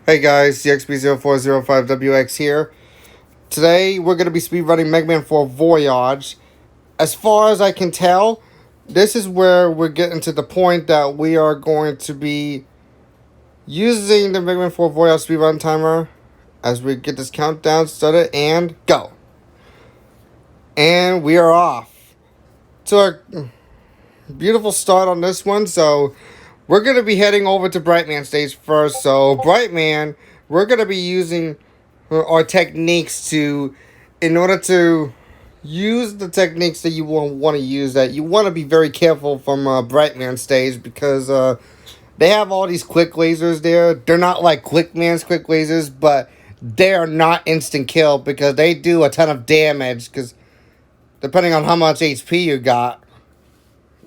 Hey guys, CXB0405WX here. Today we're going to be speedrunning Mega Man 4 Voyage. As far as I can tell, this is where we're getting to the point that we are going to be using the Mega Man 4 Voyage speedrun timer as we get this countdown started and go. And we are off to a beautiful start on this one. So we're going to be heading over to Brightman stage first. So Brightman, we're going to be using our techniques in order to use the techniques that you want to use, that you want to be very careful from Brightman stage, because they have all these quick lasers there. They're not like Quickman's quick lasers, but they are not instant kill because they do a ton of damage, because depending on how much HP you got.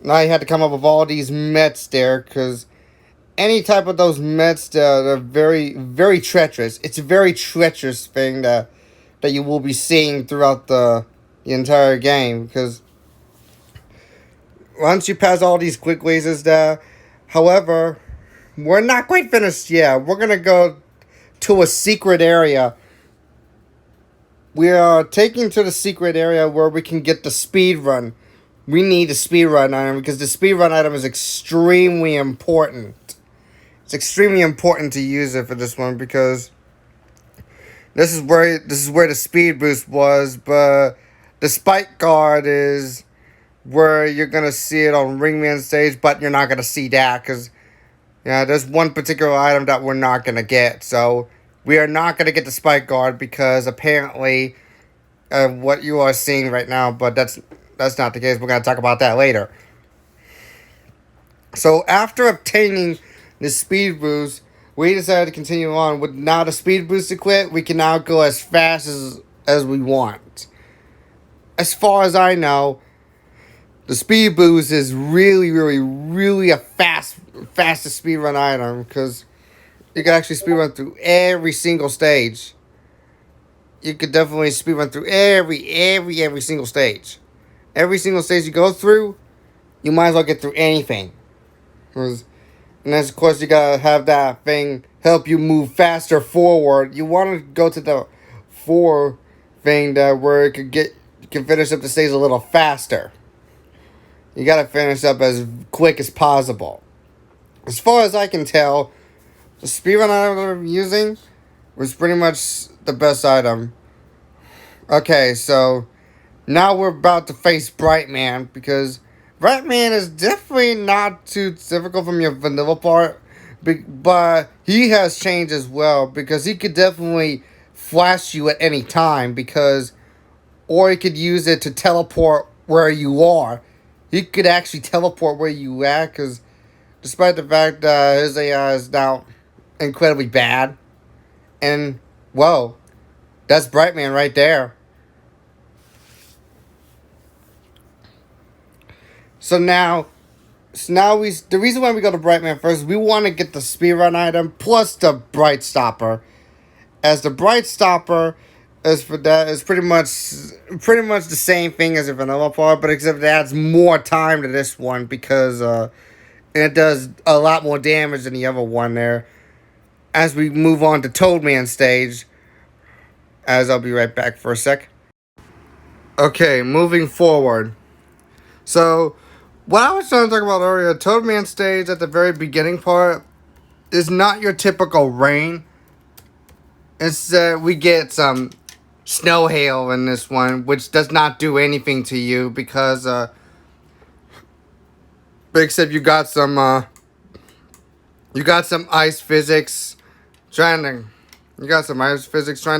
Now you had to come up with all these mets there, because any type of those mets, they're very, very treacherous. It's a very treacherous thing that you will be seeing throughout the entire game, because once you pass all these quick lasers there, however, we're not quite finished yet. We're going to go to a secret area. We are taking to the secret area where we can get the speed run. We need the speed run item because the speed run item is extremely important. It's extremely important to use it for this one, because this is where the speed boost was, but the spike guard is where you're gonna see it on Ringman stage, but you're not gonna see that because there's one particular item that we're not gonna get. So we are not gonna get the spike guard because apparently what you are seeing right now, but that's not the case. We're gonna talk about that later. So after obtaining the speed boost, we decided to continue on with now the speed boost equipped. We can now go as fast as we want. As far as I know, the speed boost is really a fastest speed run item, because you can actually speed run through every single stage. You could definitely speed run through every single stage. Every single stage you go through, you might as well get through anything. And then, of course, you gotta have that thing help you move faster forward. You want to go to the 4 thing that where it you can finish up the stage a little faster. You gotta finish up as quick as possible. As far as I can tell, the speedrun item that I'm using was pretty much the best item. Okay, so now we're about to face Brightman, because Brightman is definitely not too difficult from your vanilla part, but he has changed as well, because he could definitely flash you at any time, or he could use it to teleport where you are. He could actually teleport where you at, because despite the fact that his AI is now incredibly bad, and whoa, that's Brightman right there. So now the reason why we go to Brightman first, we want to get the speedrun item plus the Bright Stopper, as the Bright Stopper is pretty much the same thing as a vanilla part, but except it adds more time to this one, because it does a lot more damage than the other one there. As we move on to Toadman stage, as I'll be right back for a sec. Okay, moving forward. So, what I was trying to talk about earlier, Toadman stage at the very beginning part is not your typical rain. It's we get some snow hail in this one, which does not do anything to you, because except you got some ice physics trying to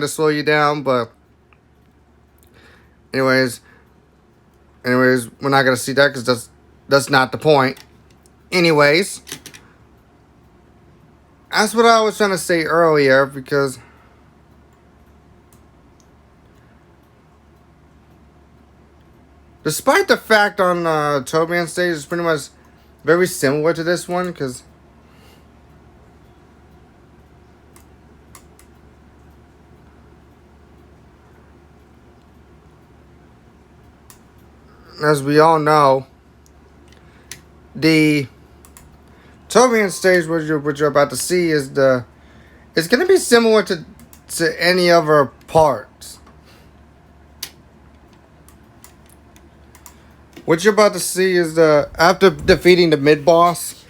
slow you down, but anyways, we're not gonna see that because that's not the point. Anyways, that's what I was trying to say earlier, because despite the fact on Toadman stage is pretty much very similar to this one, because as we all know, the Toadman stage, what you're about to see, is the It's gonna be similar to any other parts. What you're about to see is after defeating the mid boss,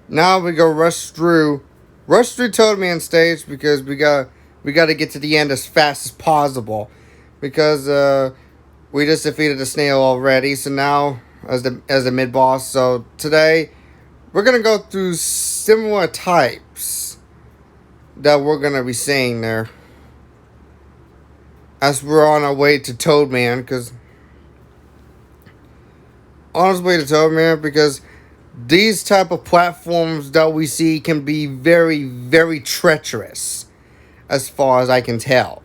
now we go rush through Toadman stage because we got to get to the end as fast as possible because we just defeated the snail already. So now as the mid boss. So today we're gonna go through similar types that we're gonna be seeing there as we're on our way to Toadman because. On his way to Toadman because these type of platforms that we see can be very, very treacherous as far as I can tell.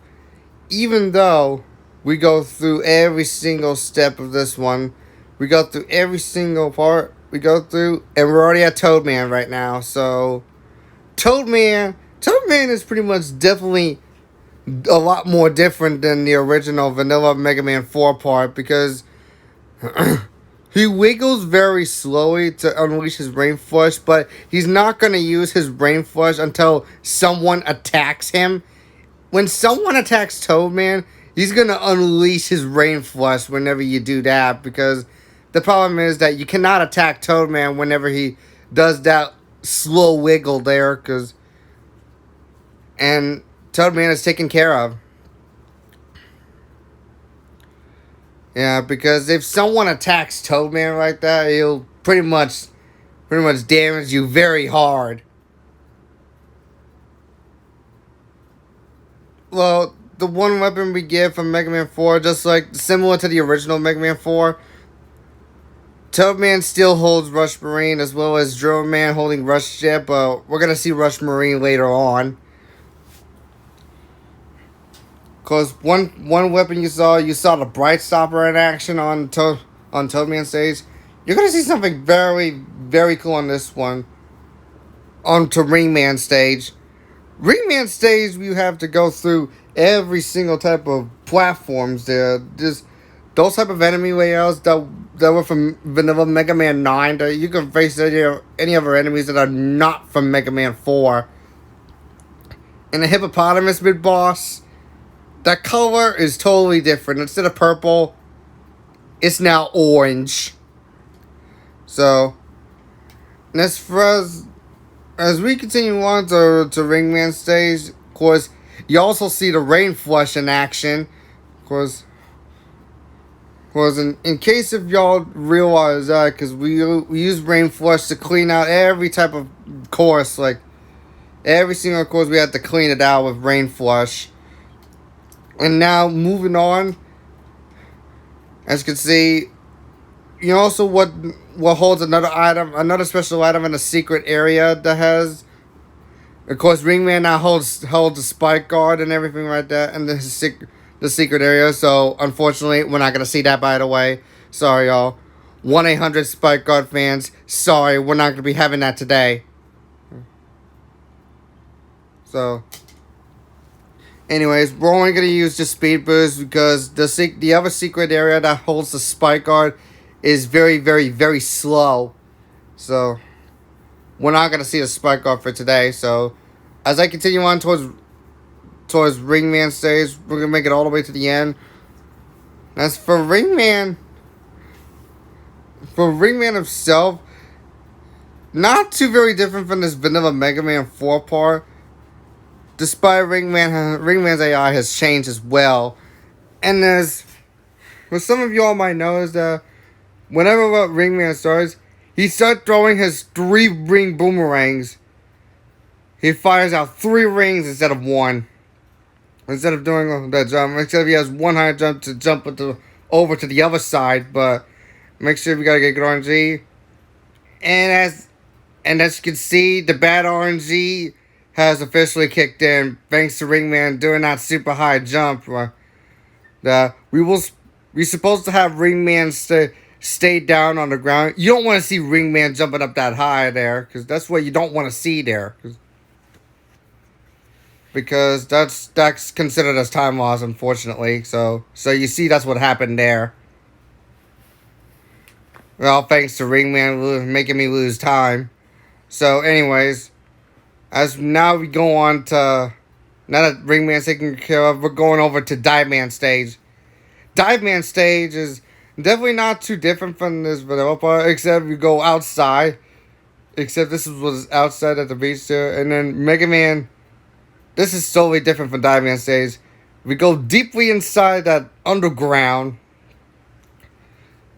Even though we go through every single step of this one, we go through every single part we go through, and we're already at Toadman right now. So Toadman is pretty much definitely a lot more different than the original vanilla Mega Man 4 part because he wiggles very slowly to unleash his Brain Flush, but he's not going to use his Brain Flush until someone attacks him. When someone attacks Toadman, he's going to unleash his Brain Flush whenever you do that, because the problem is that you cannot attack Toadman whenever he does that slow wiggle there, and Toadman is taken care of. Yeah, because if someone attacks Toadman like that, he'll pretty much damage you very hard. Well, the one weapon we get from Mega Man 4, just like similar to the original Mega Man 4, Toadman still holds Rush Marine as well as Drone Man holding Rush Jet, but we're gonna see Rush Marine later on. Because one weapon you saw the Bright Stopper in action on Toadman stage. You're going to see something very, very cool on this one. Onto Ringman stage. Ringman stage, you have to go through every single type of platforms there. Just those type of enemy layouts that were from vanilla Mega Man 9. That you can face any other enemies that are not from Mega Man 4. And the hippopotamus mid-boss, that color is totally different. Instead of purple, it's now orange. So, and as we continue on to Ringman stage, of course, you also see the Rain Flush in action. Of course, in case if y'all realize that, because we use Rain Flush to clean out every type of course. Like, every single course we have to clean it out with Rain Flush. And now, moving on, as you can see, you know also what holds another special item in a secret area that has, of course, Ringman now holds the Spike Guard and everything like that in the secret area. So, unfortunately, we're not going to see that, by the way. Sorry, y'all. 1-800 Spike Guard fans, sorry, we're not going to be having that today. So, anyways, we're only going to use the Speed Boost because the other secret area that holds the Spike Guard is very, very, very slow. So, we're not going to see the Spike Guard for today. So, as I continue on towards Ringman stage, we're going to make it all the way to the end. As for Ringman himself, not too very different from this vanilla Mega Man 4 part. Despite Ringman's AI has changed as well. And what some of y'all might know is that whenever Ringman starts, he starts throwing his 3-ring boomerangs. He fires out 3 rings instead of 1. Instead of doing that jump. Except he has 1 high jump to jump over to the other side. But make sure you gotta get good RNG. And as you can see, the bad RNG has officially kicked in thanks to Ringman doing that super high jump. We're supposed to have Ringman stay down on the ground. You don't want to see Ringman jumping up that high there, because that's what you don't want to see there. Because that's considered as time loss, unfortunately. So you see that's what happened there. Well, thanks to Ringman making me lose time. So anyways, As now we go on to, now that Ringman's taken care of, we're going over to Dive Man stage. Dive Man stage is definitely not too different from this vanilla part, except we go outside. Except this was outside at the beach there. And then Mega Man, this is totally different from Dive Man stage. We go deeply inside that underground.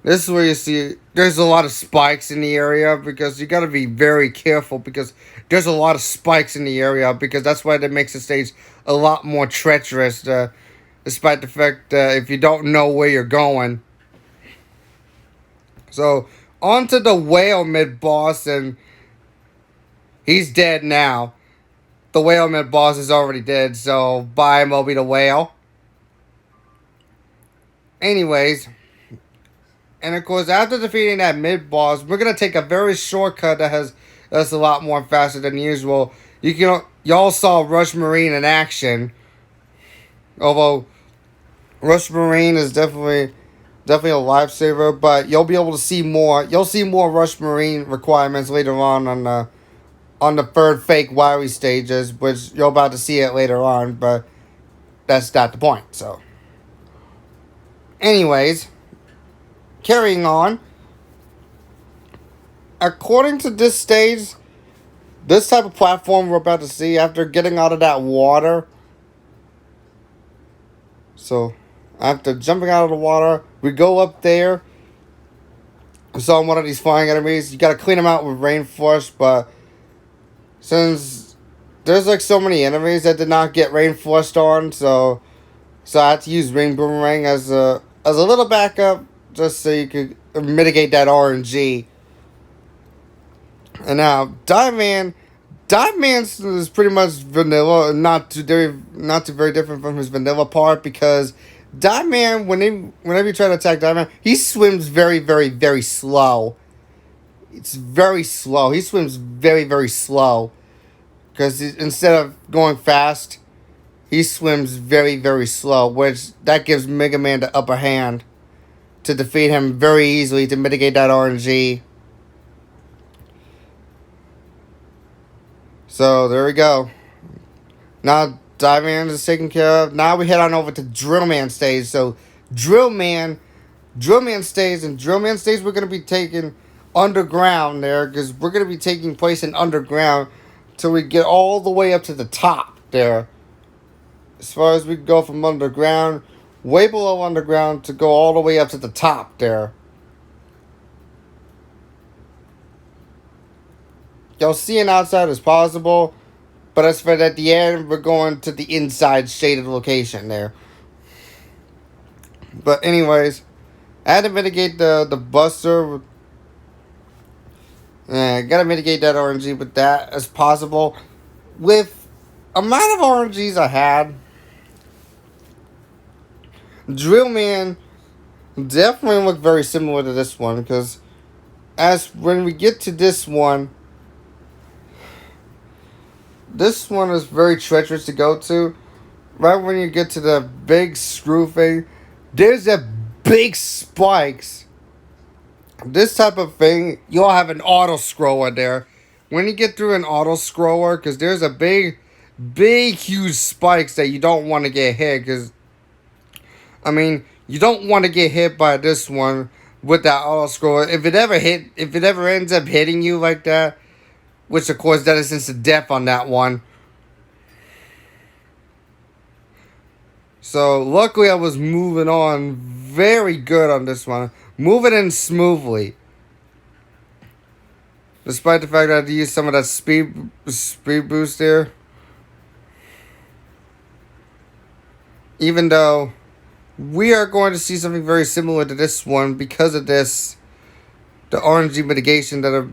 This is where you see there's a lot of spikes in the area, because you got to be very careful, because there's a lot of spikes in the area, because that's why that makes the stage a lot more treacherous, despite the fact that if you don't know where you're going. So, onto the whale mid-boss, and he's dead now. The whale mid-boss is already dead, so bye Moby the whale. Anyways, and of course, after defeating that mid-boss, we're going to take a very shortcut that's a lot more faster than usual. Y'all saw Rush Marine in action. Although, Rush Marine is definitely a lifesaver, but you'll be able to see more. You'll see more Rush Marine requirements later on the third fake wiry stages, which you're about to see it later on, but that's not the point, so. Anyways, carrying on. According to this stage, this type of platform we're about to see after getting out of that water. So, after jumping out of the water, we go up there. We saw one of these flying enemies. You gotta clean them out with rain force, but since there's like so many enemies that did not get rain forced on, so I had to use Ring Boomerang as a little backup, just so you could mitigate that RNG. And now Dive Man is pretty much vanilla, not too very different from his vanilla part, because Dive Man, whenever you try to attack Dive Man, he swims very, very, very slow. It's very slow. He swims very, very slow, because instead of going fast, he swims very, very slow, which that gives Mega Man the upper hand to defeat him very easily, to mitigate that RNG. So, there we go. Now, Dive Man is taken care of. Now we head on over to Drill Man stage. So, Drill Man stage, and Drill Man stage we're going to be taking underground there, because we're going to be taking place in underground till we get all the way up to the top there. As far as we go from underground, way below underground, to go all the way up to the top there. You'll see an outside as possible, but as for at the end, we're going to the inside shaded location there. But anyways, I had to mitigate the buster. Gotta mitigate that RNG with that as possible. With amount of RNGs I had, Drill Man definitely looked very similar to this one, because when we get to this one is very treacherous to go to. Right when you get to the big screw thing, there's a big spikes. This type of thing, you'll have an auto scroller there. When you get through an auto scroller, because there's a big, huge spikes that you don't want to get hit, because you don't want to get hit by this one with that auto scroller. If it ever ends up hitting you like that, which of course that is instant death on that one. So luckily I was moving on very good on this one. Moving in smoothly. Despite the fact that I had to use some of that speed boost there. Even though we are going to see something very similar to this one because of this, the RNG mitigation that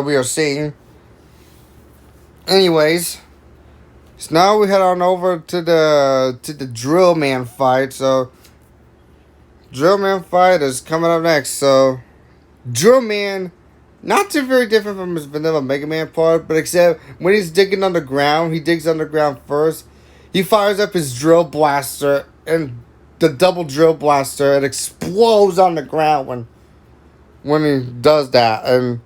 we are seeing. Anyways, so now we head on over to the Drill Man fight. So Drill Man fight is coming up next. So Drill Man, not too very different from his vanilla Mega Man part, but except when he's digging underground, he digs underground first. He fires up his drill blaster, and the double drill blaster, it explodes on the ground when he does that. And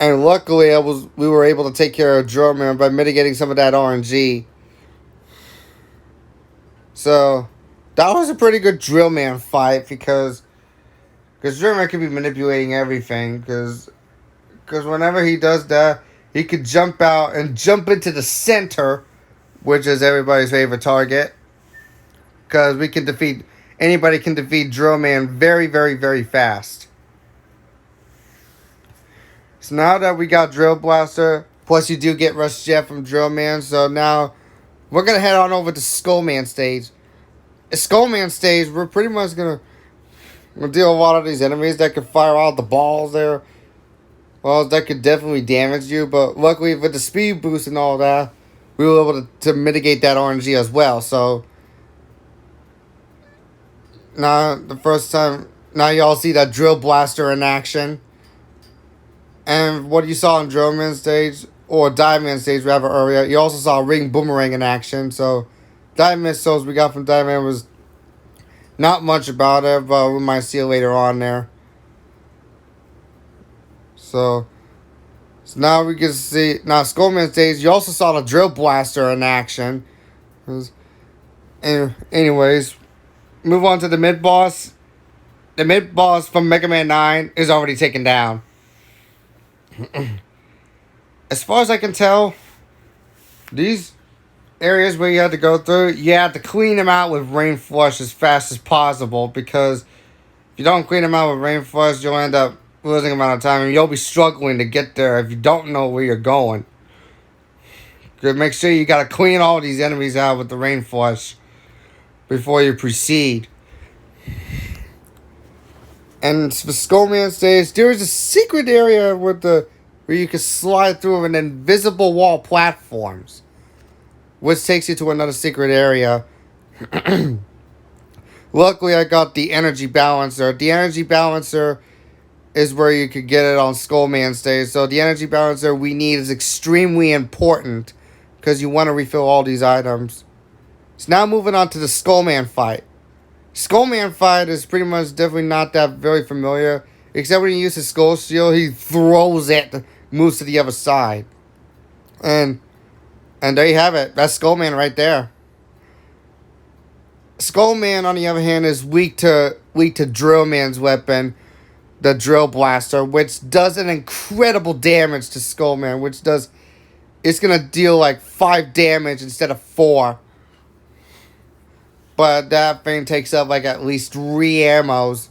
And luckily, we were able to take care of Drill Man by mitigating some of that RNG. So that was a pretty good Drill Man fight because Drill Man could be manipulating everything because whenever he does that, he could jump out and jump into the center, which is everybody's favorite target. Because anybody can defeat Drill Man very, very, very fast. So now that we got Drill Blaster, plus you do get Rush Jet from Drill Man, so now we're going to head on over to Skull Man stage. At Skull Man stage, we're pretty much going to deal with a lot of these enemies that can fire out the balls there. Well, that could definitely damage you, but luckily with the speed boost and all that, we were able to mitigate that RNG as well. So now y'all see that Drill Blaster in action. And what you saw on Drill Man stage, or Dive Man stage rather earlier, you also saw Ring Boomerang in action. So Dive missiles we got from Dive Man was not much about it, but we might see it later on there. So now we can see, now Skullman stage, you also saw the Drill Blaster in action. Anyways, move on to the mid-boss. The mid-boss from Mega Man 9 is already taken down. As far as I can tell, these areas where you have to go through, you have to clean them out with Rain Flush as fast as possible, because if you don't clean them out with Rain Flush, you'll end up losing amount of time, and you'll be struggling to get there if you don't know where you're going. Make sure you gotta clean all these enemies out with the Rain Flush before you proceed. And for Skullman stage, there is a secret area where you can slide through an invisible wall platforms, which takes you to another secret area. Luckily, I got the energy balancer. The energy balancer is where you could get it on Skullman stage. So the energy balancer we need is extremely important because you want to refill all these items. So now moving on to the Skullman fight. Skullman fight is pretty much definitely not that very familiar, except when you use his skull shield, he throws it, moves to the other side. And there you have it. That's Skullman right there. Skullman, on the other hand, is weak to Drill Man's weapon, the Drill Blaster, which does an incredible damage to Skullman, it's gonna deal like 5 damage instead of 4. But that thing takes up like at least 3 ammos.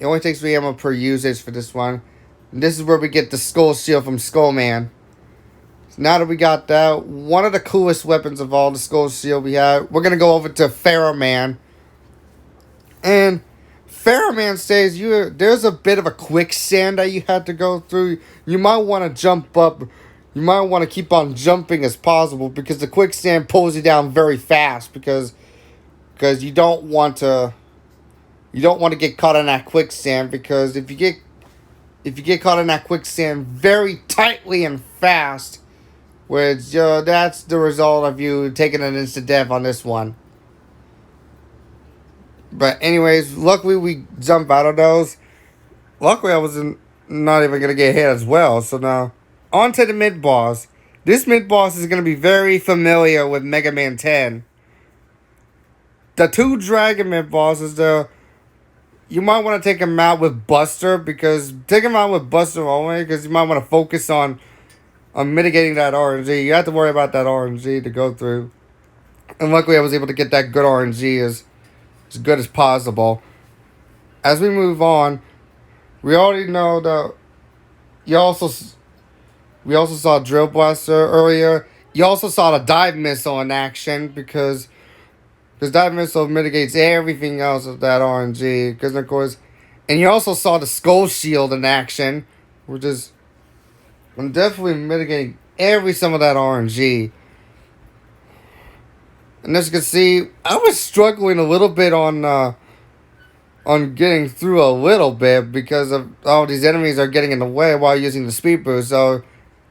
It only takes 3 ammo per usage for this one. And this is where we get the Skull Shield from Skullman. So now that we got that, one of the coolest weapons of all, the Skull Shield we have, we're gonna go over to Pharaoh Man. And Pharaoh Man says there's a bit of a quicksand that you have to go through. You might want to jump up. You might want to keep on jumping as possible, because the quicksand pulls you down very fast, because you don't want to get caught in that quicksand, because if you get caught in that quicksand very tightly and fast, which that's the result of you taking an instant death on this one. But anyways, luckily we jump out of those. Luckily I wasn't not even gonna get hit as well. So now on to the mid boss. This mid boss is gonna be very familiar with Mega Man 10. The 2 dragon mid bosses though, you might want to take him out with Buster, because take him out with Buster only, because you might want to focus on mitigating that RNG. You have to worry about that RNG to go through. And luckily I was able to get that good RNG as good as possible. As we move on, we already know that we also saw Drill Blaster earlier. You also saw the Dive Missile in action, because Dive Missile mitigates everything else of that RNG. Because of course, and you also saw the Skull Shield in action, which is definitely mitigating some of that RNG. And as you can see, I was struggling a little bit on getting through a little bit, because of all these enemies are getting in the way while using the speed boost. So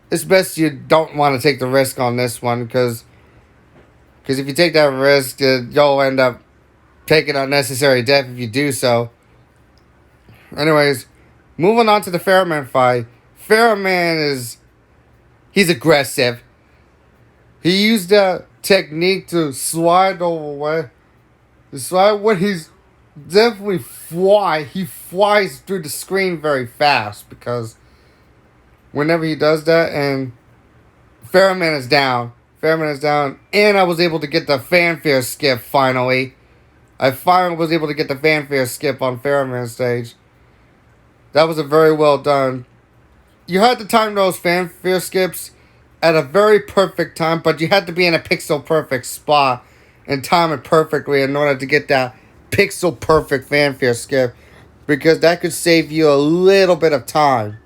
it's best you don't want to take the risk on this one, because if you take that risk, you'll end up taking unnecessary death if you do so. Anyways, Moving on to the Ferroman fight. He's aggressive. He used a technique to slide away. To slide when he's definitely fly. He flies through the screen very fast because whenever he does that, and Ferroman is down. Ferroman is down, and I was able to get the fanfare skip finally. I finally was able to get the fanfare skip on Ferroman stage. That was a very well done. You had to time those fanfare skips at a very perfect time, but you had to be in a pixel perfect spot and time it perfectly in order to get that pixel perfect fanfare skip, because that could save you a little bit of time.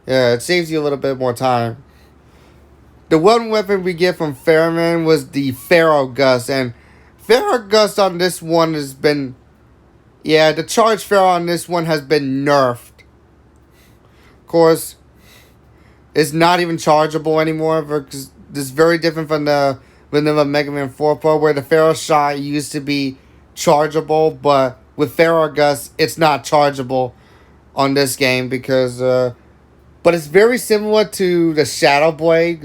Yeah, it saves you a little bit more time. The one weapon we get from Ferroman was the Pharaoh Gust, and Pharaoh Gust on this one has been... Yeah, the Charge Pharaoh on this one has been nerfed. Of course, it's not even chargeable anymore, because this is very different from the vanilla Mega Man 4 Pro, where the Pharaoh Shot used to be chargeable, but with Pharaoh Gust, it's not chargeable on this game, because... but it's very similar to the Shadow Blade,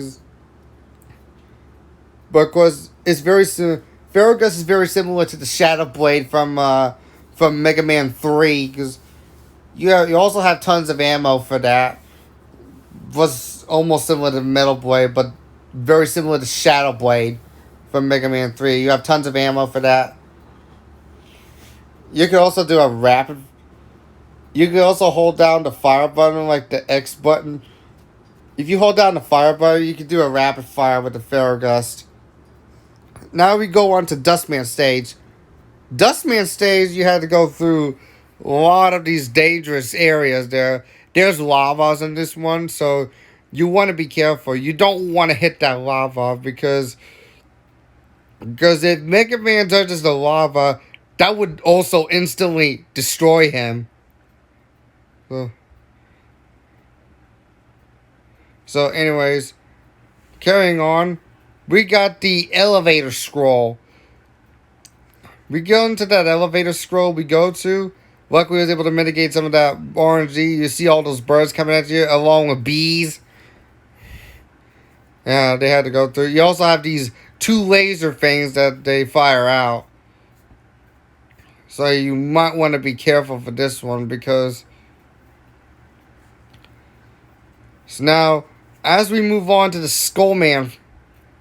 because it's very Pharaoh Gust is very similar to the Shadow Blade from Mega Man 3, because you also have tons of ammo for that. Was almost similar to Metal Blade, but very similar to Shadow Blade from Mega Man 3. You have tons of ammo for that. You can also do a rapid... You can also hold down the fire button, like the X button. If you hold down the fire button, you can do a rapid fire with the Pharaoh Gust. Now we go on to Dustman stage. Dustman stage, you had to go through a lot of these dangerous areas there. There's lavas in this one, so you want to be careful. You don't want to hit that lava because if Mega Man touches the lava, that would also instantly destroy him. So anyways, carrying on, we got the elevator scroll. We go into that elevator scroll we go to. Luckily, I was able to mitigate some of that RNG. You see all those birds coming at you, along with bees. Yeah, they had to go through. You also have these 2 laser things that they fire out. So you might want to be careful for this one, because... So now, as we move on to the Skullman...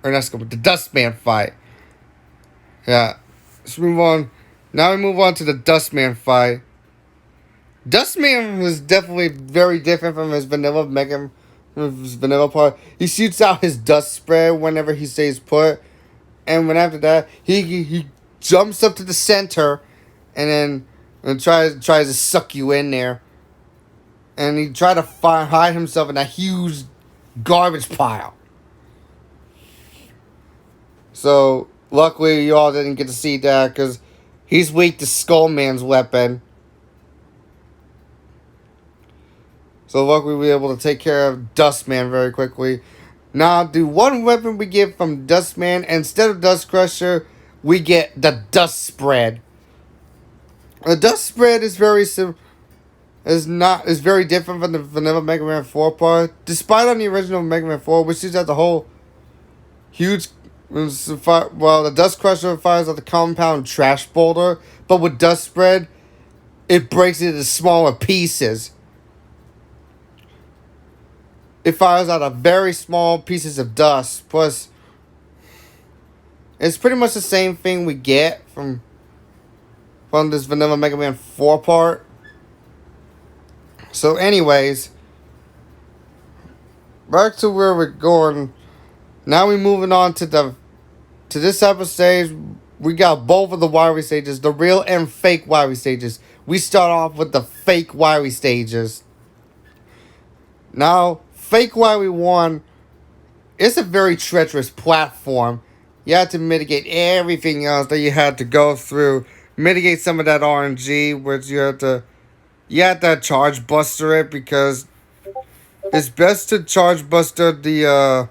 Or not Skullman, the Dustman fight. Yeah. Let's move on. Now we move on to the Dustman fight. Dustman is definitely very different from his vanilla part. He shoots out his dust spray whenever he stays put. And when after that, he jumps up to the center and tries to suck you in there. And he tried to hide himself in a huge garbage pile. So, luckily, you all didn't get to see that, because he's weak to Skullman's weapon. So, luckily, we were able to take care of Dustman very quickly. Now, the one weapon we get from Dustman, instead of Dust Crusher, we get the Dust Spread. The Dust Spread is very very different from the vanilla Mega Man 4 part. Despite on the original Mega Man 4, which is at the whole huge... Well, the Dust Crusher fires at the compound trash boulder, but with Dust Spread, it breaks it into smaller pieces. It fires out of very small pieces of dust. Plus, it's pretty much the same thing we get from this vanilla Mega Man 4 part. So anyways, back to where we're going. Now we're moving on to this type of stage. We got both of the wiry stages, the real and fake wiry stages. We start off with the fake wiry stages. Now, fake wiry 1 is a very treacherous platform. You had to mitigate everything else that you had to go through. Mitigate some of that RNG, which you had to charge buster it, because it's best to charge buster the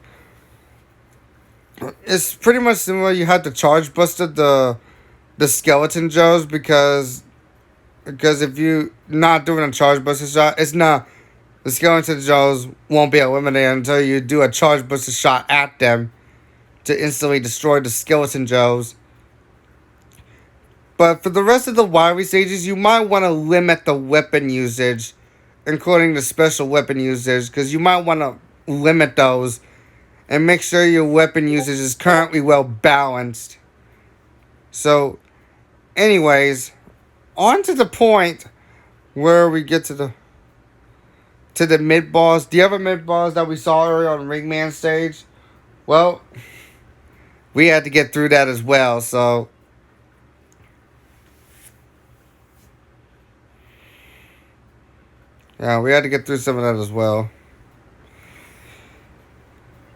it's pretty much similar. You have to charge buster the skeleton Joes, because Because if you're not doing a charge buster shot, it's not. The skeleton Joes won't be eliminated until you do a charge buster shot at them to instantly destroy the skeleton Joes. But for the rest of the wiry stages, you might want to limit the weapon usage, including the special weapon usage, because you might want to limit those and make sure your weapon usage is currently well balanced. So, anyways, on to the point where we get to the mid boss. The other mid boss that we saw earlier on Ringman stage, well, we had to get through that as well. So, yeah, we had to get through some of that as well.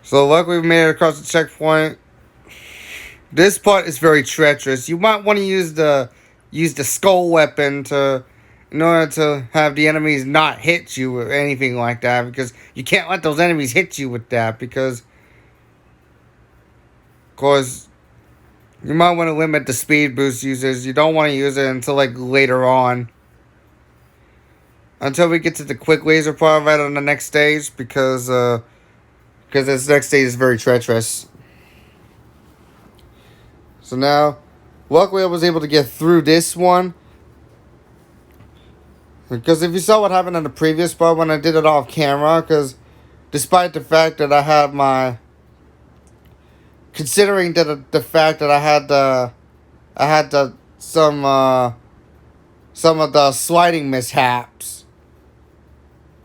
So luckily we made it across the checkpoint. This part is very treacherous. You might want to use the skull weapon in order to have the enemies not hit you or anything like that, because you can't let those enemies hit you with that, because of course you might want to limit the speed boost users. You don't want to use it until like later on. Until we get to the quick laser part right on the next stage, because this next stage is very treacherous. So now, luckily I was able to get through this one. Because if you saw what happened in the previous part when I did it off camera, because despite the fact that I had my... Considering that the fact that I had some of the sliding mishaps.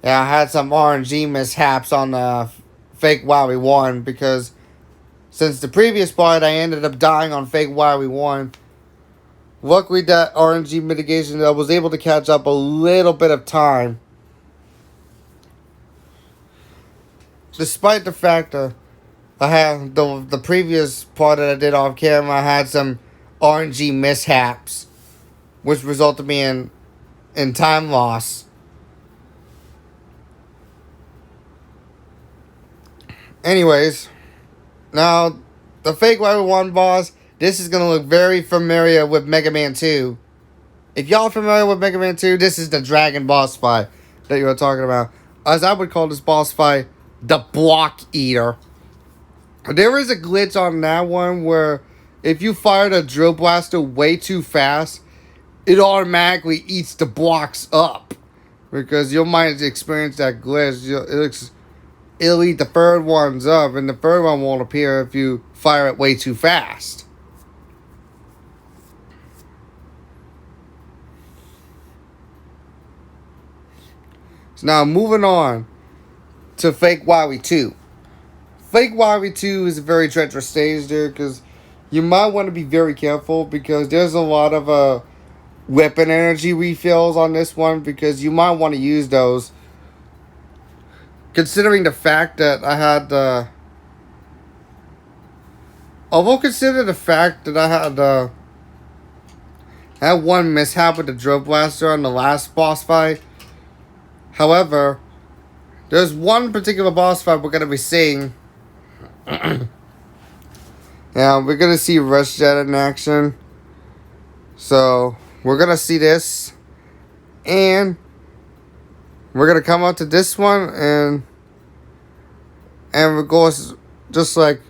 Yeah, I had some RNG mishaps on the fake Wowie 1, because since the previous part I ended up dying on fake Wowie 1. Luckily that RNG mitigation, I was able to catch up a little bit of time. Despite the fact that I had the previous part that I did off camera, I had some RNG mishaps, which resulted me in time loss. Anyways, now the fake Wowie 1 boss, this is going to look very familiar with Mega Man 2. If y'all are familiar with Mega Man 2, this is the dragon boss fight that you were talking about. As I would call this boss fight, the Block Eater. There is a glitch on that one where if you fire the drill blaster way too fast, it automatically eats the blocks up. Because you might experience that glitch. It'll eat the third ones up, and the third one won't appear if you fire it way too fast. So now moving on to Fake Wowie 2. Fake Wowie 2 is a very treacherous stage there, because you might want to be very careful, because there's a lot of weapon energy refills on this one, because you might want to use those. Considering the fact that I had although consider the fact that I had one mishap with the drill blaster on the last boss fight. However, there's one particular boss fight we're going to be seeing. Yeah, we're going to see Rush Jet in action. So, we're going to see this. And we're going to come up to this one. And of course, just like...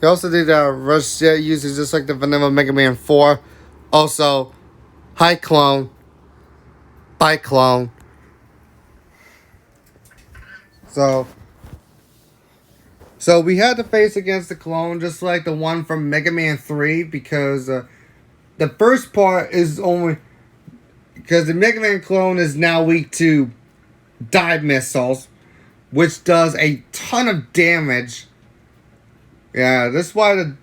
We also did Rush Jet uses just like the vanilla Mega Man 4. Also, hi clone. Bye clone. So we had to face against the clone just like the one from Mega Man 3, because the first part is only... Because the Mega Man clone is now weak to dive missiles, which does a ton of damage. Yeah, that's why the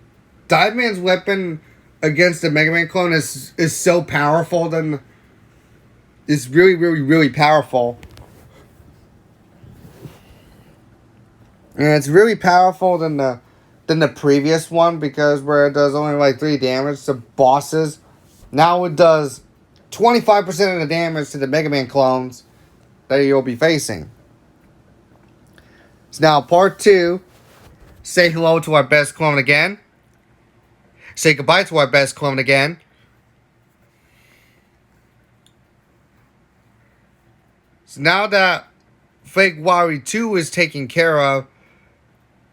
Dive Man's weapon against the Mega Man clone is so powerful. It's really, really, really powerful. And it's really powerful than the previous one, because where it does only like 3 damage to bosses, now it does 25% of the damage to the Mega Man clones that you'll be facing. So now part 2. Say hello to our best clone again. Say goodbye to our best clone again. So now that Fake Wari 2 is taken care of,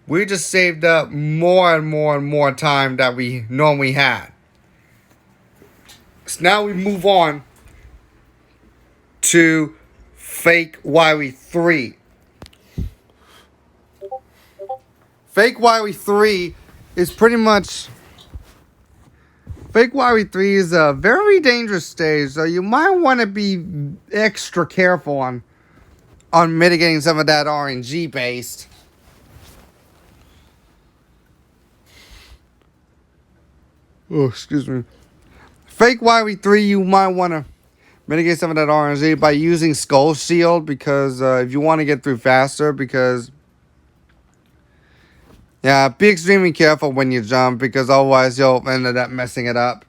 we just saved up more and more and more time that we normally had. So now we move on to Fake Wari 3. Fake Wari 3 is pretty much... Fake Wari 3 is a very dangerous stage, so you might want to be extra careful on mitigating some of that RNG based. Oh, excuse me. Fake Wari 3, you might want to mitigate some of that RNG by using Skull Shield, because if you want to get through faster, because... Yeah, be extremely careful when you jump, because otherwise you'll end up messing it up.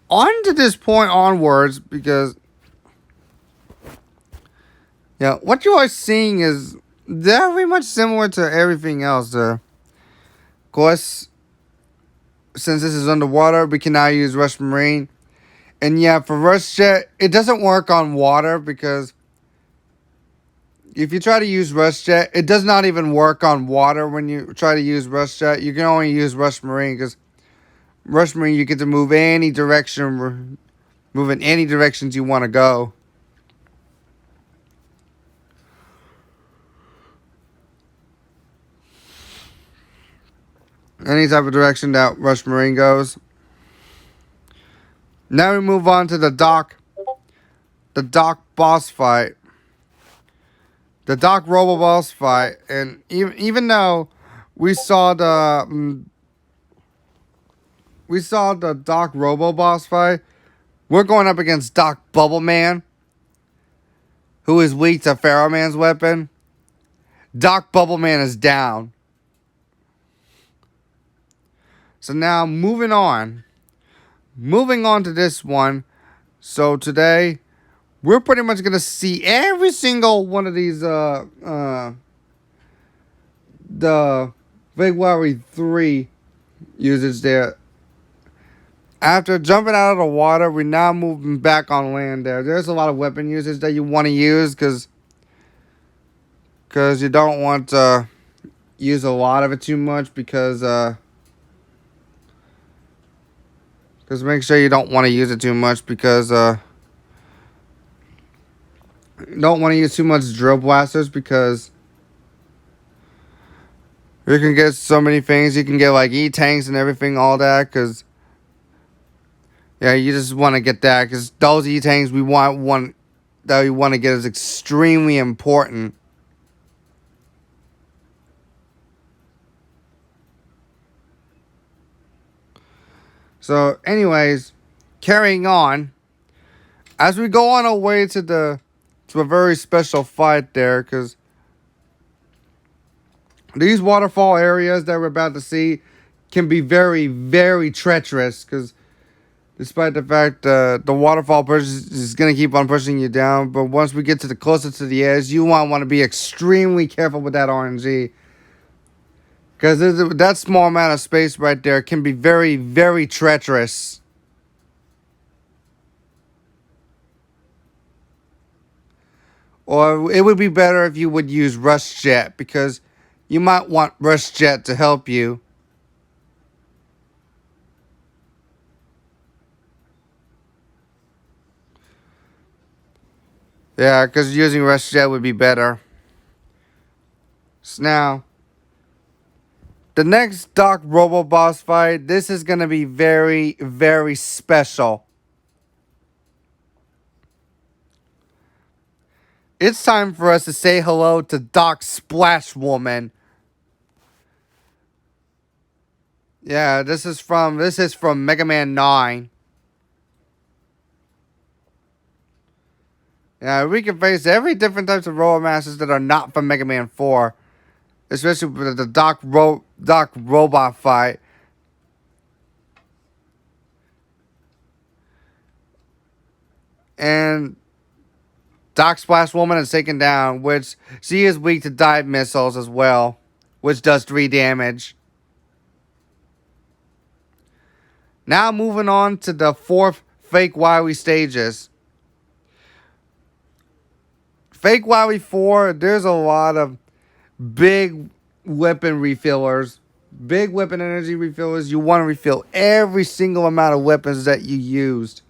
On to this point onwards, because... Yeah, what you are seeing is very much similar to everything else. Of course, since this is underwater, we can now use Rush Marine. And yeah, for Rush Jet, it doesn't work on water, because... If you try to use Rush Jet, it does not even work on water when you try to use Rush Jet. You can only use Rush Marine, because Rush Marine, you get to move any direction, move in any directions you want to go. Any type of direction that Rush Marine goes. Now we move on to the dock boss fight. The Dock Robo boss fight, and even though we saw the Dock Robo boss fight, we're going up against Dock Bubble Man, who is weak to Pharaoh Man's weapon. Dock Bubble Man is down. So now moving on to this one. So today, we're pretty much going to see every single one of these, the Fake Wari 3 users there. After jumping out of the water, we're now moving back on land there. There's a lot of weapon users that you want to use, because you don't want to use a lot of it too much, because make sure you don't want to use it too much, because you don't want to use too much drill blasters, because you can get so many things. You can get like E-tanks and everything, all that, because yeah, you just want to get that, because those E-tanks we want to get is extremely important. So anyways, carrying on, as we go on our way to a very special fight there, because these waterfall areas that we're about to see can be very, very treacherous, because despite the fact the waterfall push is going to keep on pushing you down, but once we get to the closer to the edge, you want to be extremely careful with that RNG, because that small amount of space right there can be very, very treacherous. Or it would be better if you would use Rush Jet, because you might want Rush Jet to help you. Yeah, because using Rush Jet would be better. So now, the next Dock Robo boss fight, this is going to be very, very special. It's time for us to say hello to Dock Splash Woman. Yeah, this is from Mega Man 9. Yeah, we can face every different types of Robo Masters that are not from Mega Man 4. Especially with the Dock Robot fight. And Dock Splash Woman is taken down, which she is weak to dive missiles as well, which does 3 damage. Now moving on to the fake Wowie stages. Fake Wowie 4, there's a lot of big weapon refillers. Big weapon energy refillers. You want to refill every single amount of weapons that you used.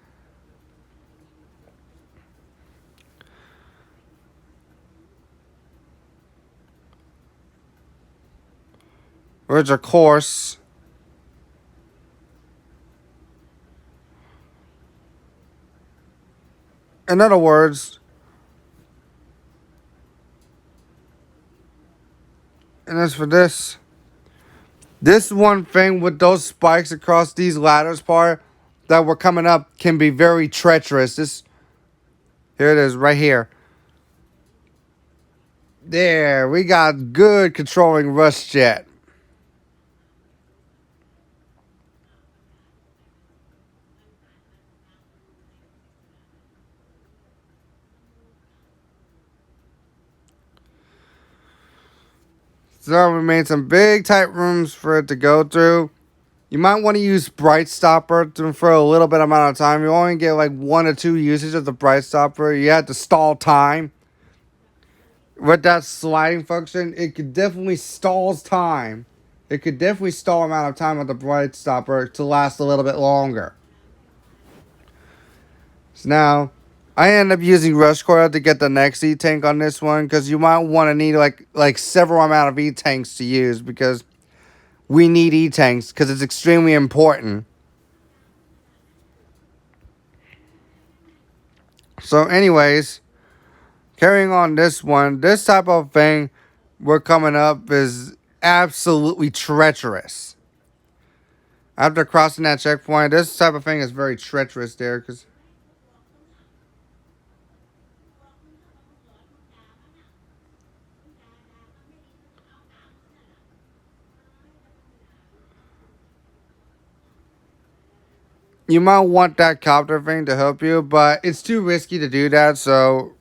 Which, of course, in other words, and as for this one thing with those spikes across these ladders part that were coming up can be very treacherous. Here it is, right here. There, we got good controlling rush jet. So we made some big tight rooms for it to go through. You might want to use Bright Stopper for a little bit amount of time. You only get like 1 or 2 uses of the Bright Stopper. You have to stall time. With that sliding function, it could definitely stalls time. It could definitely stall amount of time with the Bright Stopper to last a little bit longer. So now, I end up using Rush Coil to get the next E-Tank on this one, because you might want to need like several amount of E-Tanks to use, because we need E-Tanks, because it's extremely important. So anyways, carrying on this one, this type of thing we're coming up is absolutely treacherous. After crossing that checkpoint, this type of thing is very treacherous there, because you might want that copter thing to help you, but it's too risky to do that, so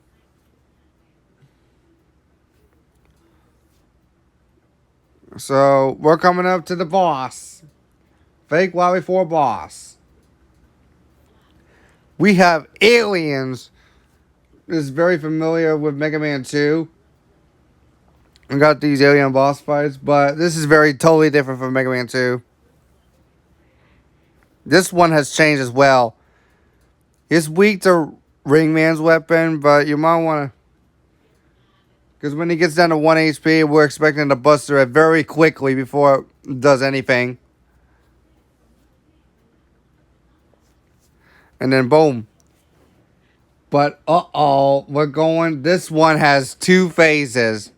we're coming up to the boss. Fake Wowie 4 boss. We have aliens. Is very familiar with Mega Man 2. We got these alien boss fights, but this is very totally different from Mega Man 2. This one has changed as well. It's weak to Ringman's weapon, but you might want to, because when he gets down to 1 HP, we're expecting to buster it very quickly before it does anything. And then boom. But we're going, this one has 2 phases.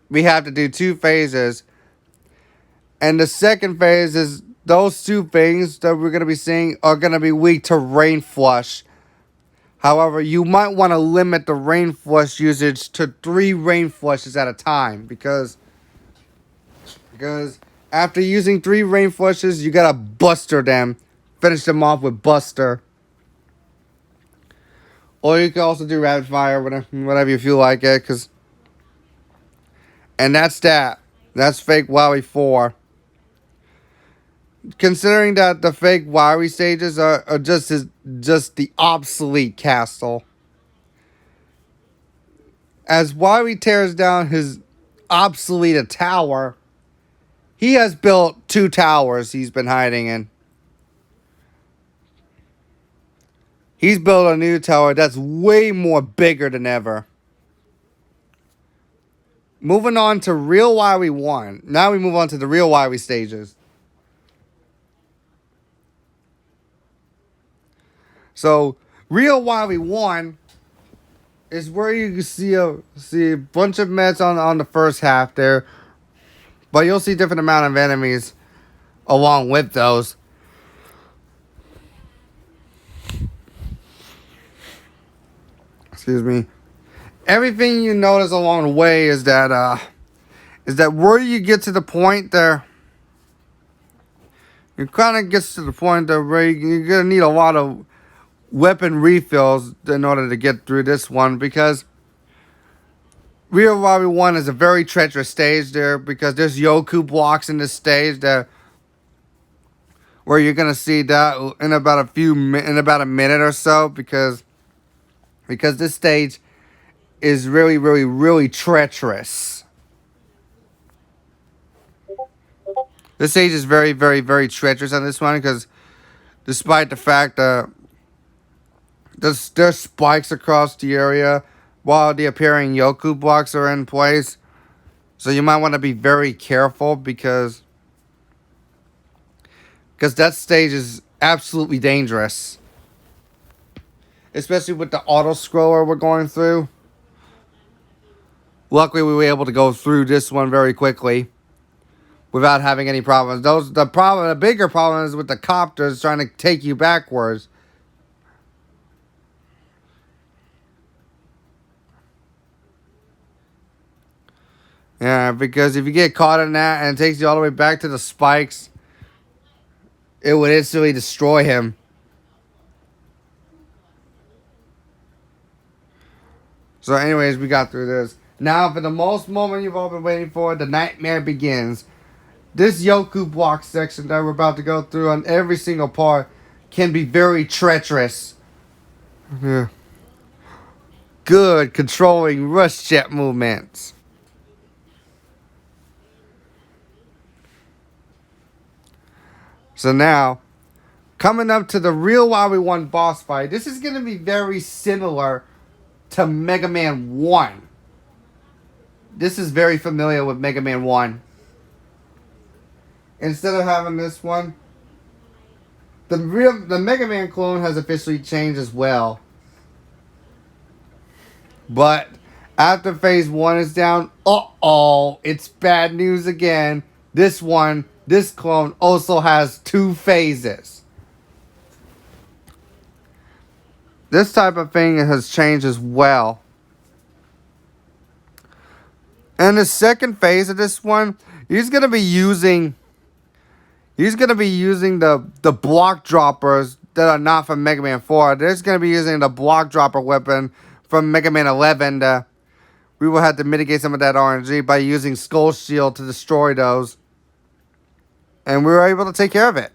We have to do 2 phases. And the second phase is those 2 things that we're going to be seeing are going to be weak to Rain Flush. However, you might want to limit the Rain Flush usage to 3 Rain Flushes at a time. Because after using 3 Rain Flushes, you got to buster them. Finish them off with Buster. Or you can also do Rapid Fire, whatever you feel like it. And that's that. That's Fake Wowie 4. Considering that the fake Wowie stages are just the obsolete castle. As Wowie tears down his obsolete tower, he has built 2 towers he's been hiding in. He's built a new tower that's way more bigger than ever. Moving on to Real Wowie 1. Now we move on to the Real Wowie stages. So, Real Wowie 1 is where you see a bunch of mets on the first half there. But you'll see different amount of enemies along with those. Excuse me. Everything you notice along the way is that where you get to the point there, it kind of gets to the point that where you're gonna need a lot of weapon refills in order to get through this one, because Real Wowie 1 is a very treacherous stage there, because there's Yoku blocks in this stage that where you're gonna see that in about a minute or so, because this stage is really, really, really treacherous. This stage is very, very, very treacherous on this one, because despite the fact that there's spikes across the area while the appearing Yoku blocks are in place. So you might want to be very careful, because that stage is absolutely dangerous. Especially with the auto scroller we're going through. Luckily we were able to go through this one very quickly without having any problems. The bigger problem is with the copters trying to take you backwards. Yeah, because if you get caught in that and it takes you all the way back to the spikes, it would instantly destroy him. So anyways, we got through this. Now, for the most moment you've all been waiting for, the nightmare begins. This Yoku block section that we're about to go through on every single part can be very treacherous. Yeah. Good controlling rush jet movements. So now, coming up to the real Wowie 1 boss fight, this is going to be very similar to Mega Man 1. This is very familiar with Mega Man 1. Instead of having this one, the Mega Man clone has officially changed as well. But after phase 1 is down, it's bad news again. This clone also has 2 phases. This type of thing has changed as well. And the second phase of this one, he's gonna be using the block droppers that are not from Mega Man 4. There's gonna be using the block dropper weapon from Mega Man 11. We will have to mitigate some of that RNG by using Skull Shield to destroy those. And we were able to take care of it.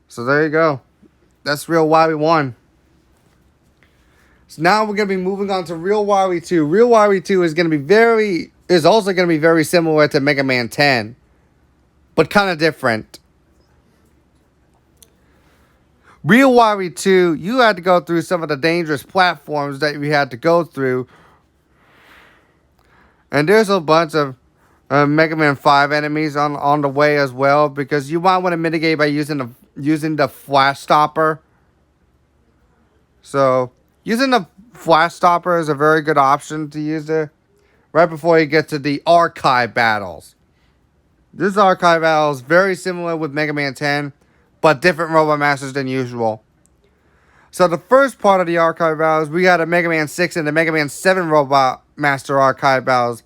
So there you go. That's Real Wowie 1. So now we're going to be moving on to Real Wowie 2. Real Wowie 2 is also going to be very similar to Mega Man 10, but kind of different. Real Wowie 2, you had to go through some of the dangerous platforms that we had to go through. And there's a bunch of Mega Man 5 enemies on the way as well, because you might want to mitigate by using the Flash Stopper. So, using the Flash Stopper is a very good option to use there right before you get to the archive battles. This archive battle is very similar with Mega Man 10, but different Robot Masters than usual. So the first part of the archive battles, we got a Mega Man 6 and the Mega Man 7 Robot Master archive battles.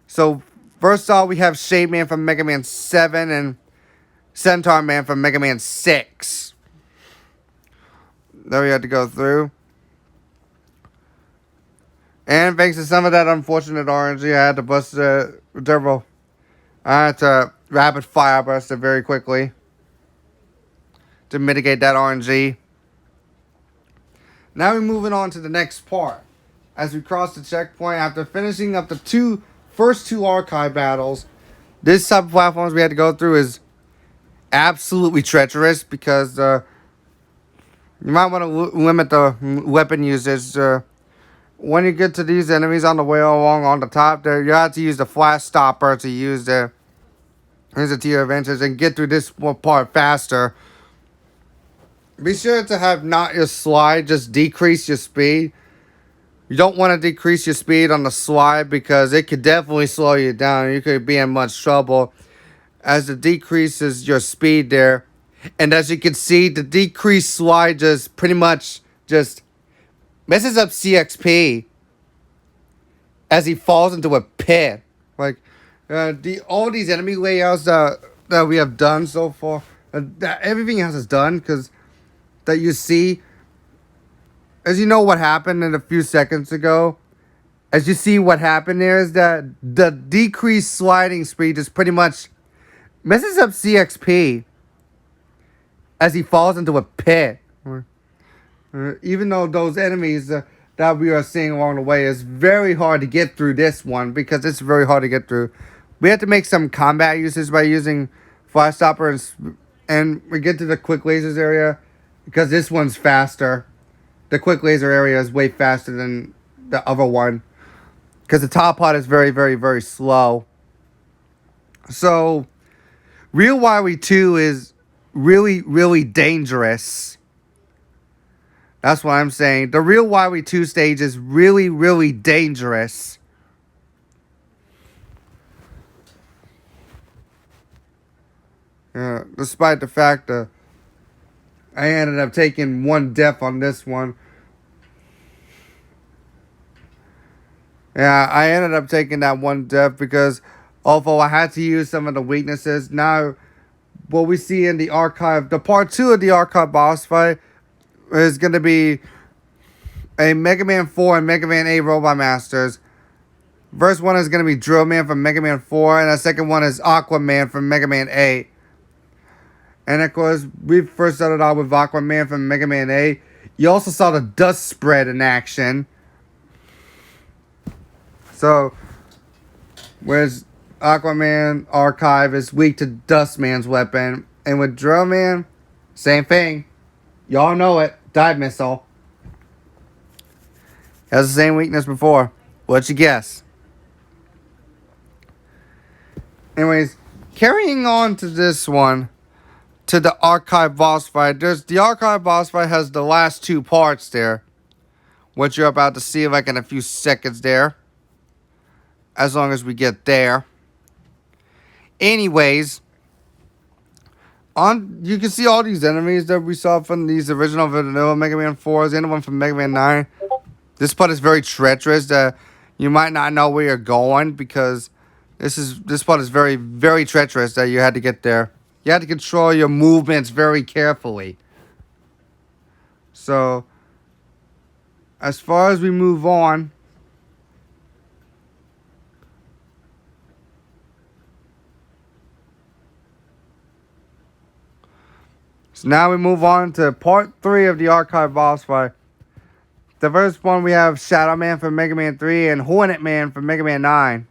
So first off, we have Shade Man from Mega Man 7 and Centaur Man from Mega Man 6. There we had to go through. And thanks to some of that unfortunate RNG, I had to bust the turbo. I had to rapid fire burst it very quickly to mitigate that RNG. Now we're moving on to the next part. As we cross the checkpoint, after finishing up the first two archive battles, this type of platforms we had to go through is absolutely treacherous, because you might want to limit the weapon usage. When you get to these enemies on the way along on the top there, you have to use the Flash Stopper to use to your advantage and get through this part faster. Be sure to have not your slide, just decrease your speed. You don't want to decrease your speed on the slide, because it could definitely slow you down. You could be in much trouble as it decreases your speed there. And as you can see, the decreased slide just pretty much just messes up CXP as he falls into a pit. Like all these enemy layouts that we have done so far, that everything else is done, because that you see, as you know what happened in a few seconds ago, As you see, what happened there is that the decreased sliding speed just pretty much messes up CXP as he falls into a pit. Even though those enemies that we are seeing along the way is very hard to get through this one because it's very hard to get through. We have to make some combat uses by using Fire Stopper and we get to the quick lasers area because this one's faster. The quick laser area is way faster than the other one. Because the top part is very, very, very slow. So, Real Wiry 2 is really, really dangerous. That's what I'm saying. The Real Wiry 2 stage is really, really dangerous. Despite the fact that I ended up taking one death on this one. Yeah, I ended up taking that one death because although I had to use some of the weaknesses, now what we see in the archive, the part 2 of the archive boss fight is going to be a Mega Man 4 and Mega Man 8 Robot Masters. First one is going to be Drill Man from Mega Man 4, and the second one is Aquaman from Mega Man 8. And of course, we first started out with Aquaman from Mega Man 8. You also saw the dust spread in action. So, whereas Aquaman Archive is weak to Dustman's weapon. And with Drill Man, same thing. Y'all know it. Dive Missile. Has the same weakness before. What'd you guess? Anyways, carrying on to this one. To the Archive boss fight. The Archive boss fight has the last 2 parts there. What you're about to see like in a few seconds there. As long as we get there. Anyways, you can see all these enemies that we saw from these original vanilla Mega Man 4s and the one from Mega Man 9. This part is very treacherous that you might not know where you're going because this part is very, very treacherous that you had to get there. You had to control your movements very carefully. So, as far as we move on, so now we move on to part 3 of the Archive boss fight. The first one we have Shadow Man from Mega Man 3 and Hornet Man from Mega Man 9.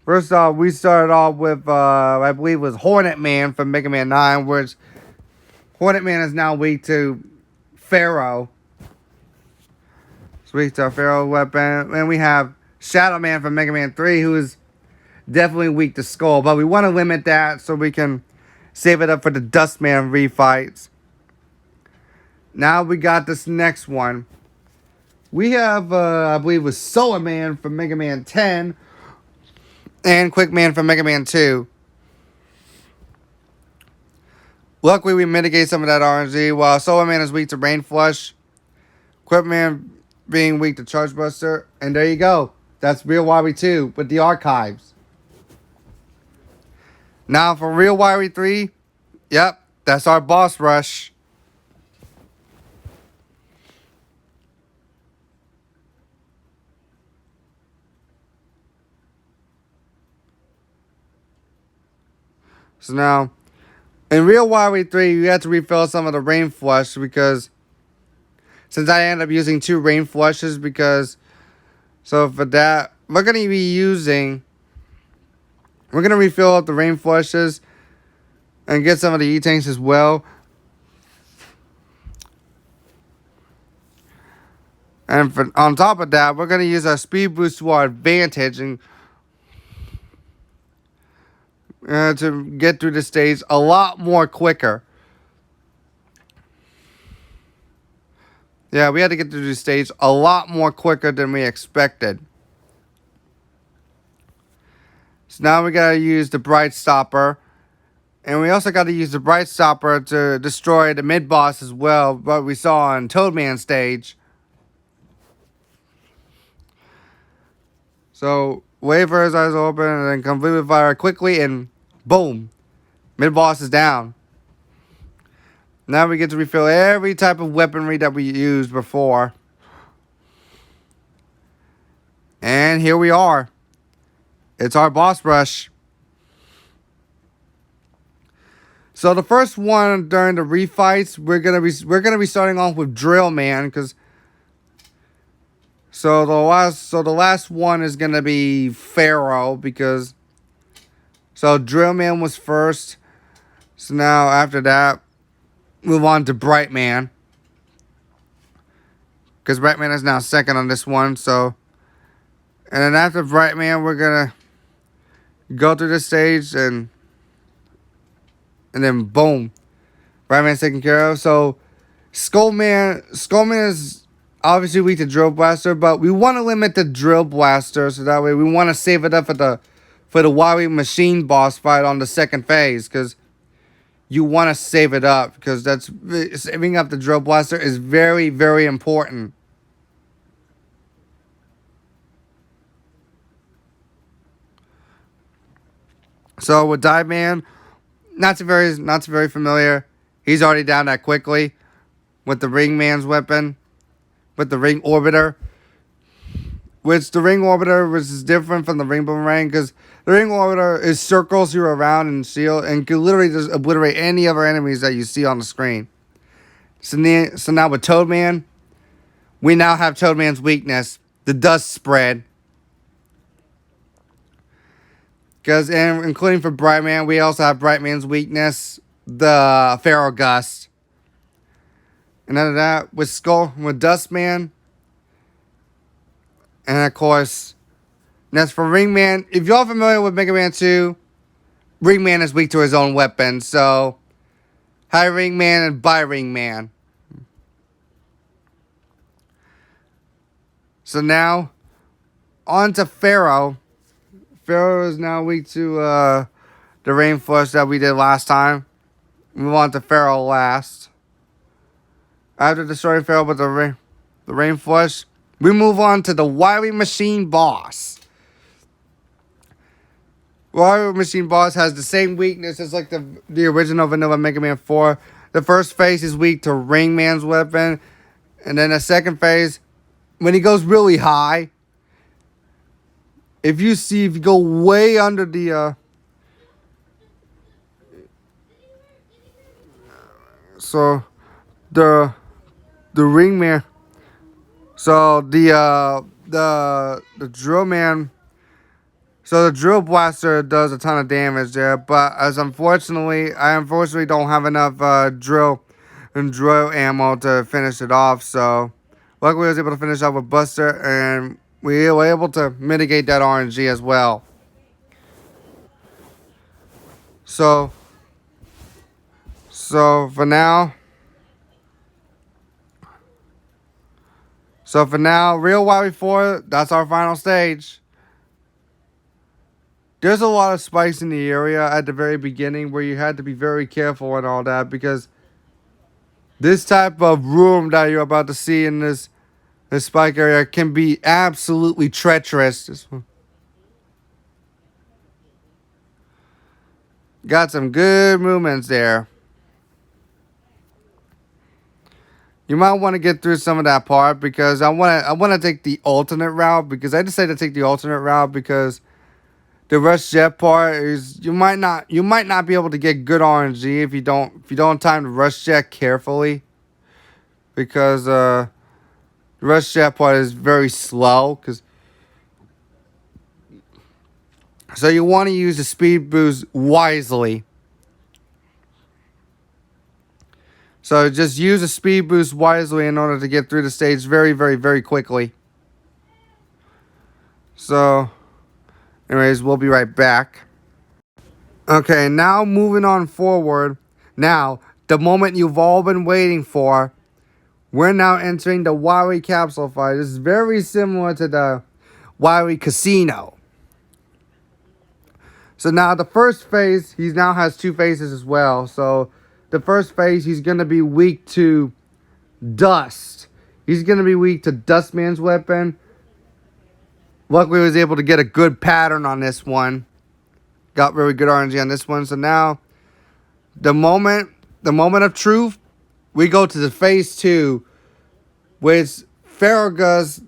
First off, we started off with, I believe it was Hornet Man from Mega Man 9, which Hornet Man is now weak to Pharaoh. It's weak to Pharaoh weapon. And we have Shadow Man from Mega Man 3, who is definitely weak to Skull. But we want to limit that so we can save it up for the Dustman refights. Now we got this next one. We have, I believe it was Solar Man from Mega Man 10. And Quick Man from Mega Man 2. Luckily, we mitigate some of that RNG. While Solar Man is weak to Rain Flush. Quick Man being weak to Charge Buster. And there you go. That's Real Wiry 2 with the archives. Now for Real Wiry 3. Yep, that's our boss rush. So now, in Real Wiry 3, you have to refill some of the Rain Flush because since I ended up using 2 Rain Flushes so for that, we're going to refill up the Rain Flushes and get some of the E-Tanks as well. And on top of that, we're going to use our Speed Boost to our advantage and to get through the stage a lot more quicker. Yeah, we had to get through the stage a lot more quicker than we expected. So now we gotta use the Bright Stopper. And we also gotta use the Bright Stopper to destroy the mid-boss as well, what we saw on Toadman stage. So, wait for his eyes open and then completely fire quickly and boom. Mid-boss is down. Now we get to refill every type of weaponry that we used before. And here we are. It's our boss rush. So the first one during the refights, we're gonna be starting off with Drill Man, because the last one is gonna be Pharaoh, because Drill Man was first. So now after that, move on to Bright Man, because Bright Man is now second on this one. So, and then after Bright Man, we're gonna go through the stage and then boom, Bright Man's taken care of. So Skullman is obviously weak to Drill Blaster, but we want to limit the Drill Blaster, so that way we want to save it up for the Wowie Machine boss fight on the second phase, because you want to save it up, because saving up the Drill Blaster is very, very important. So with Dive Man, not so very familiar. He's already down that quickly with the Ring Man's weapon, with the Ring Orbiter. Which the Ring Orbiter is different from the Ring Boomerang, because the Ring Orbiter circles you around and shield and can literally just obliterate any other enemies that you see on the screen. So now with Toadman, we now have Toadman's weakness, the dust spread. Because, including for Brightman, we also have Brightman's weakness, the Pharaoh Gust. And other than that, with Dustman, and of course, that's for Ringman. If y'all familiar with Mega Man 2, Ringman is weak to his own weapon. So, High Ringman and By Ringman. So now, on to Pharaoh. Pharaoh is now weak to the Rain Flush that we did last time. Move on to Pharaoh last. After destroying Pharaoh with the Rain Flush, we move on to the Wiry Machine boss. Wiry Machine boss has the same weakness as like the original vanilla Mega Man 4. The first phase is weak to Ring Man's weapon. And then the second phase, when he goes really high, if you go way under the the Ring Man, so the Drill Man, so the Drill Blaster does a ton of damage there, but I unfortunately don't have enough drill ammo to finish it off. So luckily I was able to finish off with Buster, and we were able to mitigate that RNG as well. So for now, Real Wowie 4, that's our final stage. There's a lot of spikes in the area at the very beginning where you had to be very careful and all that, because this type of room that you're about to see in this spike area can be absolutely treacherous. This one got some good movements there. You might want to get through some of that part, because I want to take the alternate route, because I decided to take the alternate route because the rush jet part is you might not be able to get good RNG if you don't time the rush jet carefully, because the rush jet part is very slow. So you want to use the speed boost wisely. So just use a speed boost wisely in order to get through the stage very, very, very quickly. So, anyways, we'll be right back. Okay, now moving on forward. Now, the moment you've all been waiting for. We're now entering the Wowie capsule fight. This is very similar to the Wowie Casino. So now the first phase, he now has two phases as well. So the first phase, he's going to be weak to Dust. He's going to be weak to Dustman's weapon. Luckily, I was able to get a good pattern on this one. Got very good RNG on this one. So now, the moment of truth, we go to the phase 2, which Pharaoh Gust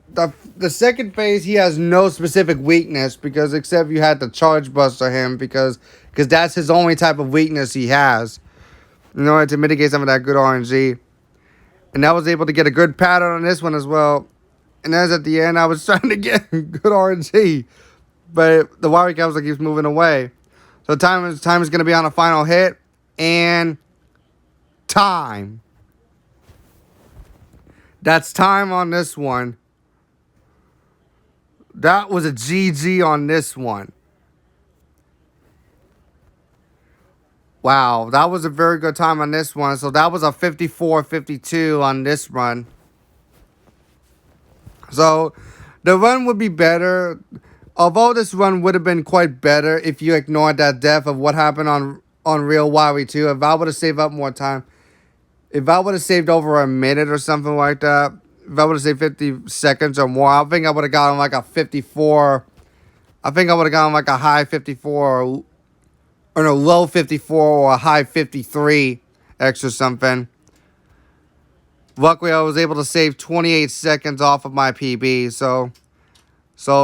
the second phase, he has no specific weakness because except you had to charge buster him because that's his only type of weakness he has in order to mitigate some of that good RNG. And I was able to get a good pattern on this one as well. And as at the end, I was trying to get good RNG, but the wire capsule keeps moving away. So time is going to be on a final hit and time. That's time on this one. That was a GG on this one. Wow, that was a very good time on this one. So that was a 54-52 on this run. So the run would be better. Although this run would have been quite better if you ignored that death of what happened on Real Wowie 2. If I would have saved up more time. If I would have saved over a minute or something like that. If I would have saved 50 seconds or more. I think I would have gotten like a 54. I think I would have gotten like a high 54 or no, low 54 or a high 53 X or something. Luckily, I was able to save 28 seconds off of my PB. So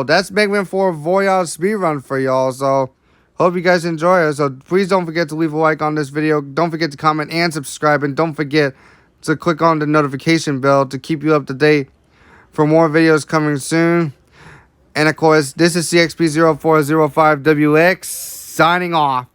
that's Big Win for Voyage Speedrun for y'all. So hope you guys enjoy it. So please don't forget to leave a like on this video. Don't forget to comment and subscribe. And don't forget to click on the notification bell to keep you up to date for more videos coming soon. And of course, this is CXP0405WX signing off.